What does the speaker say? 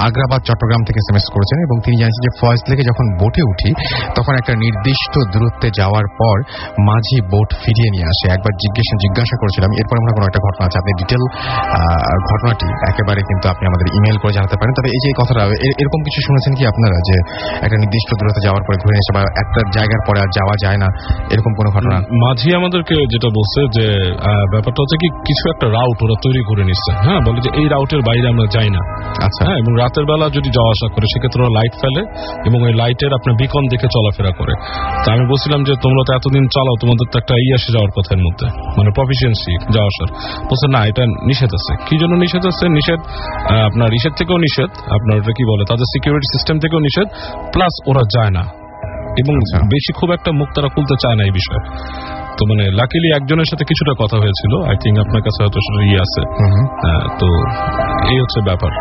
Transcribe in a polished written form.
আগ্রাবাদ চট্টগ্রাম থেকে SMS করেছেন এবং তিনি জানিয়েছেন যে ফয়েজ লেকে যখন বোটে উঠি তখন একটা নির্দিষ্ট দূরত্বে যাওয়ার পর মাঝি বোট ফিরিয়ে নিয়ে আসে। একবার জিজ্ঞাসা করেছিলাম এরপরে মনে কোনো একটা ঘটনা আছে, আপনি ডিটেল ঘটনাটি একেবারে কিন্তু আপনি আমাদের ইমেল করে জানাতে পারেন। তবে এই যে কথাটা এরকম কিছু শুনেছেন কি আপনারা যে একটা নির্দিষ্ট দূরত্বে যাওয়ার পরে ঘুরে এসে বা একটা জায়গার পরে আর যাওয়া যায় না, এরকম কোনো ঘটনা? মাঝি আমাদেরকে যেটা বলছে যে ব্যাপারটা হচ্ছে কি কিছু একটা রাউট ওরা তৈরি করে নিচ্ছে, হ্যাঁ, বলে যে এই রাউটের বাইরে আমরা যাই না। আচ্ছা, হ্যাঁ, এবং রাতের বেলা যদি যাওয়া আসা করে সেক্ষেত্রে ওরা লাইট ফেলে এবং ওই লাইটের আপনার বিকন দেখে চলাফেরা করে। তা আমি বলছিলাম যে তোমরা তো এতদিন চালাও, তোমাদের তো একটা আসে যাওয়ার কথার মধ্যে, মানে প্রফিসিয়েন্সি যাওয়া আসার। বলছে না, এটা নিষেধ আছে। কি জন্য নিষেধ আছে? নিষেধ আপনার ইসের থেকেও নিষেধ, আপনার ওটা কি বলে তাদের সিকিউরিটি সিস্টেম থেকেও নিষেধ, প্লাস ওরা যায় না এবং বেশি খুব একটা মুখ তারা খুলতে চায় না এই বিষয়ে। তো মানে লাকিলি একজনের সাথে কিছুটা কথা হয়েছিল, আই থিঙ্ক আপনার কাছে হয়তো সেটা আছে। তো এই হচ্ছে ব্যাপার।